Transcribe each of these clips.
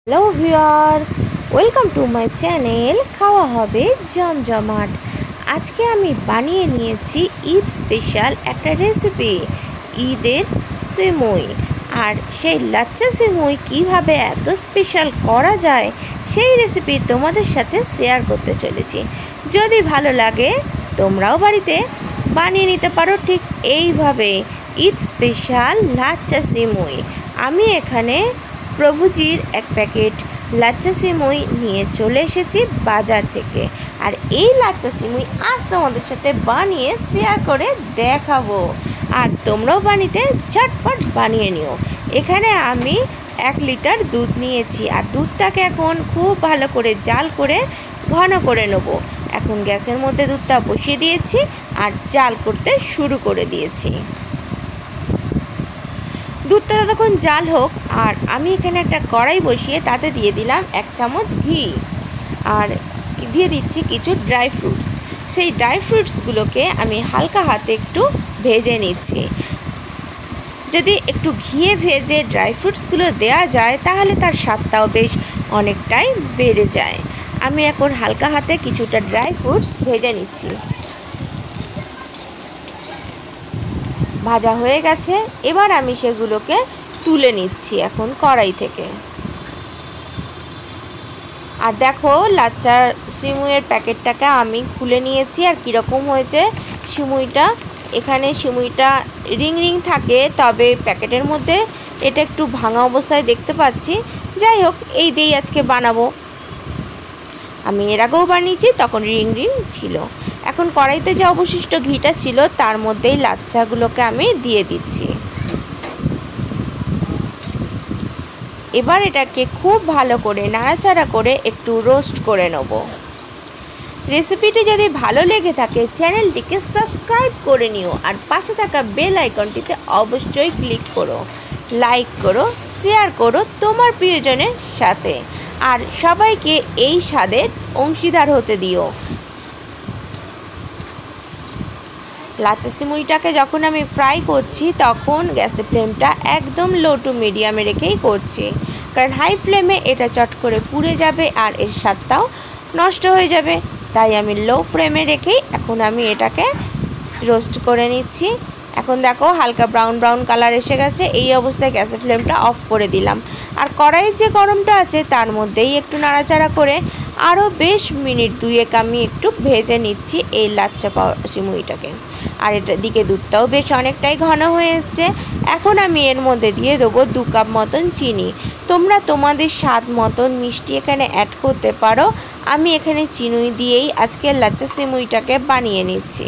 Hello viewers, welcome to my channel খাওয়া হবে জমজমাট। আজকে আমি বানিয়ে নিয়েছি ঈদ স্পেশাল একটা রেসিপি, ঈদের সিমুই। আর সেই লাচ্চা সিমুই কীভাবে এত স্পেশাল করা যায় সেই রেসিপি তোমাদের সাথে শেয়ার করতে চলেছি। যদি ভালো লাগে তোমরাও বাড়িতে বানিয়ে নিতে পারো ঠিক এইভাবে ঈদ স্পেশাল লাচ্চা সিমুই। আমি এখানে প্রভুজির এক প্যাকেট লাচ্চা সিমুই নিয়ে চলে এসেছি বাজার থেকে। আর এই লাচ্চা সিমুই আজ তোমাদের সাথে বানিয়ে শেয়ার করে দেখাবো। আর তোমরাও বাড়িতে ঝটপট বানিয়ে নিও। এখানে আমি 1 লিটার দুধ নিয়েছি, আর দুধটাকে এখন খুব ভালো করে জাল করে ঘন করে নেব। এখন গ্যাসের মধ্যে দুধটা বসিয়ে দিয়েছি আর জাল করতে শুরু করে দিয়েছি। দুধটা ততক্ষণ জাল হোক, আর আমি এখানে একটা কড়াই বসিয়ে তাতে দিয়ে দিলাম 1 চামচ ঘি, আর দিয়ে দিচ্ছি কিছু ড্রাই ফ্রুটস। সেই ড্রাই ফ্রুটসগুলোকে আমি হালকা হাতে একটু ভেজে নিচ্ছি। যদি একটু ঘিয়ে ভেজে ড্রাই ফ্রুটসগুলো দেওয়া যায় তাহলে তার স্বাদটাও বেশ অনেকটাই বেড়ে যায়। আমি এখন হালকা হাতে কিছুটা ড্রাই ফ্রুটস ভেজে নিচ্ছি। ভাজা হয়ে গেছে, এবার আমি সেগুলোকে তুলে নিচ্ছি এখন কড়াই থেকে। আর দেখো লাচ্চার সিমুইয়ের প্যাকেটটাকে আমি খুলে নিয়েছি, আর কীরকম হয়েছে সিমুইটা। এখানে সিমুইটা রিং রিং থাকে, তবে প্যাকেটের মধ্যে এটা একটু ভাঙা অবস্থায় দেখতে পাচ্ছি। যাই হোক, এই দিয়েই আজকে বানাবো। আমি এর আগেও বানিয়েছি, তখন রিং রিং ছিল। এখন কড়াইতে যে অবশিষ্ট ঘিটা ছিল তার মধ্যেই লাচ্চাগুলোকে আমি দিয়ে দিচ্ছি। এবার এটাকে খুব ভালো করে নাড়াচাড়া করে একটু রোস্ট করে নেব। রেসিপিটি যদি ভালো লেগে থাকে চ্যানেলটিকে সাবস্ক্রাইব করে নিও, আর পাশে থাকা বেল আইকনটিতে অবশ্যই ক্লিক করো, লাইক করো, শেয়ার করো তোমার প্রিয়জনের সাথে, আর সবাইকে এই স্বাদের অংশীদার হতে দিও। লাচ্চা সিমুইটাকে যখন আমি ফ্রাই করছি তখন গ্যাসের ফ্লেমটা একদম লো টু মিডিয়ামে রেখেই করছি, কারণ হাই ফ্লেমে এটা চট করে পুড়ে যাবে আর এর স্বাদটাও নষ্ট হয়ে যাবে। তাই আমি লো ফ্লেমে রেখেই এখন আমি এটাকে রোস্ট করে নিচ্ছি। এখন দেখো হালকা ব্রাউন ব্রাউন কালার এসে গেছে। এই অবস্থায় গ্যাসের ফ্লেমটা অফ করে দিলাম, আর কড়াইয়ের যে গরমটা আছে তার মধ্যেই একটু নাড়াচাড়া করে আরও বেশ মিনিট 2 আমি একটু ভেজে নিচ্ছি এই লাচ্চা সিমুইটাকে। আর এটা দিকে দুধটাও বেশ অনেকটাই ঘন হয়ে এসছে। এখন আমি এর মধ্যে দিয়ে দেবো 2 কাপ মতন চিনি। তোমরা তোমাদের স্বাদ মতন মিষ্টি এখানে অ্যাড করতে পারো। আমি এখানে চিনি দিয়েই আজকে লাচ্চা সিমুইটাকে বানিয়ে নিচ্ছি।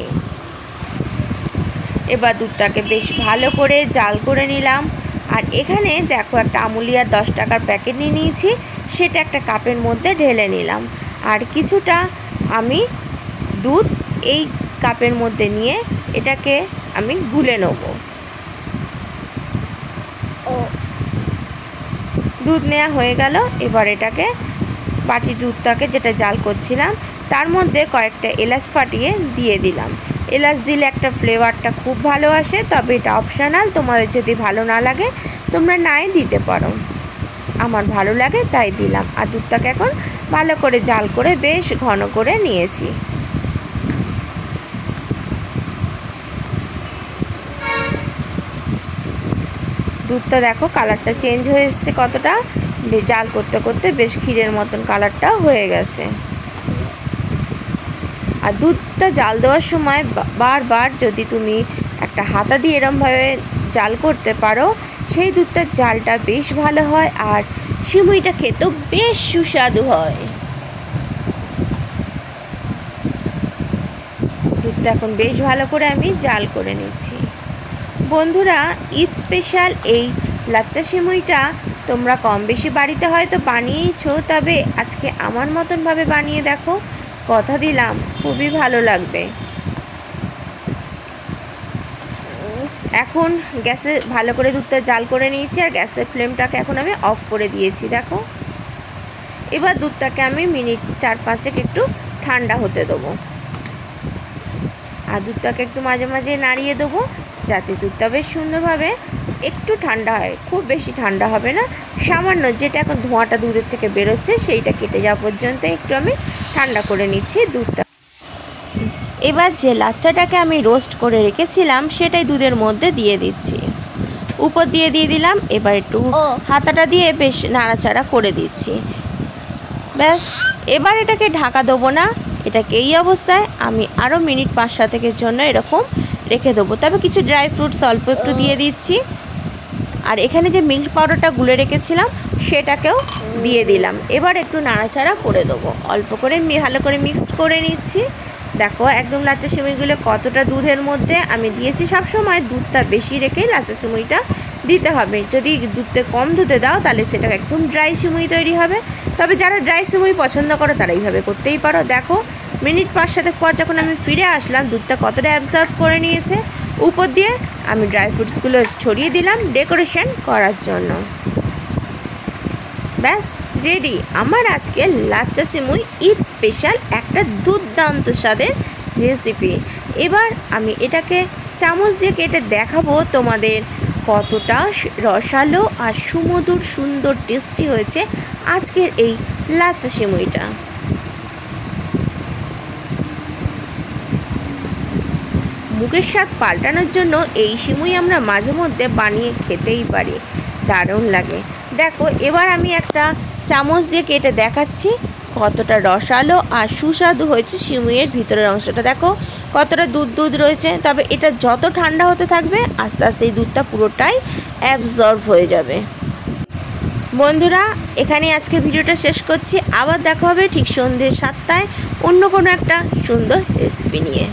এবার দুধটাকে বেশ ভালো করে জাল করে নিলাম। আর এখানে দেখো একটা আমুলিয়ার 10 টাকার প্যাকেট নিয়ে নিয়েছি, সেটা একটা কাপের মধ্যে ঢেলে নিলাম। আর কিছুটা আমি দুধ এই কাপের মধ্যে নিয়ে এটাকে আমি গুলে নেব। দুধ নেওয়া হয়ে গেল। এবার এটাকে বাটি দুধটাকে যেটা জাল করছিলাম তার মধ্যে কয়েকটা এলাচ ফাটিয়ে দিয়ে দিলাম। এলাচ দিলে একটা ফ্লেভারটা খুব ভালো আসে, তবে এটা অপশনাল, তোমাদের যদি ভালো না লাগে তোমরা নাই দিতে পারো। আমার ভালো লাগে তাই দিলাম। আর দুধটাকে এখন ভালো করে জাল করে বেশ ঘন করে নিয়েছি। দুধটা দেখো কালারটা চেঞ্জ হয়ে এসছে কতটা, জাল করতে করতে বেশ ক্ষীরের মতন কালারটা হয়ে গেছে। আর দুধটা জাল দেওয়ার সময় বারবার যদি তুমি একটা হাতা দিয়ে এরমভাবে জাল করতে পারো সেই দুধটার জালটা বেশ ভালো হয়, আর সিমুইটা খেতেও বেশ সুস্বাদু হয়। দুধটা এখন বেশ ভালো করে আমি জাল করে নিচ্ছি। বন্ধুরা, ঈদ স্পেশাল এই লাচ্চা সিমুইটা তোমরা কম বেশি বাড়িতে হয়তো বানিয়েইছো, তবে আজকে আমার মতনভাবে বানিয়ে দেখো, কথা দিলাম খুবই ভালো লাগবে। এখন গ্যাসে ভালো করে দুধটা জাল করে নিয়েছি, আর গ্যাসের ফ্লেমটাকে এখন আমি অফ করে দিয়েছি। দেখো এবার দুধটাকে আমি মিনিট 4-5 একটু ঠান্ডা হতে দেবো। আর দুধটাকে একটু মাঝে মাঝে নাড়িয়ে দেবো যাতে দুধটা বেশ সুন্দরভাবে একটু ঠান্ডা হয়, খুব বেশি ঠান্ডা হবে না, সামান্য যেটা এখন ধোঁয়াটা দুধের থেকে বেরোচ্ছে সেইটা কেটে যাওয়া পর্যন্ত একটু আমি ঠান্ডা করে নিচ্ছি দুধটা। এবার যে লাচ্চাটাকে আমি রোস্ট করে রেখেছিলাম সেটাই দুধের মধ্যে দিয়ে দিচ্ছি, উপর দিয়ে দিলাম। এবার একটু হাতাটা দিয়ে বেশ নাড়াচাড়া করে দিচ্ছি। ব্যাস, এবার এটাকে ঢাকা দেবো না, এটাকে এই অবস্থায় আমি আরও মিনিট 5-7 জন্য এরকম রেখে দেবো। তবে কিছু ড্রাই ফ্রুটস অল্প একটু দিয়ে দিচ্ছি, আর এখানে যে মিল্ক পাউডারটা গুলে রেখেছিলাম সেটাকেও দিয়ে দিলাম। এবার একটু নাড়াচাড়া করে দেবো, অল্প করে ভালো করে মিক্সড করে নিচ্ছি। দেখো একদম লাচ্চা সিমুইগুলো কতটা দুধের মধ্যে আমি দিয়েছি। সবসময় দুধটা বেশি রেখে লাচ্চা সিমুইটা দিতে হবে। যদি দুধটা কম দুধে দাও তাহলে সেটা একদম ড্রাই সিমুই তৈরি হবে। তবে যারা ড্রাই সিমুই পছন্দ করো তারা এইভাবে করতেই পারো। দেখো মিনিট 5-7 পর যখন আমি ফিরে আসলাম দুধটা কতটা অ্যাবজর্ব করে নিয়েছে। উপর দিয়ে আমি ড্রাই ফ্রুটসগুলো ছড়িয়ে দিলাম ডেকোরেশন করার জন্য। ব্যাস রেডি আমার আজকে লাচ্চা সিমুই ঈদ স্পেশাল একটা দুর্দান্ত স্বাদের রেসিপি। এবার আমি এটাকে চামচ দিয়ে কেটে দেখাবো তোমাদের কতটা রসালো আর সুমধুর সুন্দর টেস্টি হয়েছে আজকের এই লাচ্চা সিমুইটা। মুখের স্বাদ পাল্টানোর জন্য এই সিমুই আমরা মাঝে মধ্যে বানিয়ে খেতেই পারি, দারুণ লাগে। দেখো এবার আমি একটা চামচ দিয়ে কেটে দেখাচ্ছি কতটা রসালো আর সুস্বাদু হয়েছে সিমুইয়ের ভিতরের অংশটা। দেখো কতটা দুধ রয়েছে। তবে এটা যত ঠান্ডা হতে থাকবে আস্তে আস্তে এই দুধটা পুরোটাই অ্যাবজর্ব হয়ে যাবে। বন্ধুরা এখানে আজকে ভিডিওটা শেষ করছি, আবার দেখা হবে ঠিক সন্ধ্যে 7টায় অন্য কোনো একটা সুন্দর রেসিপি নিয়ে।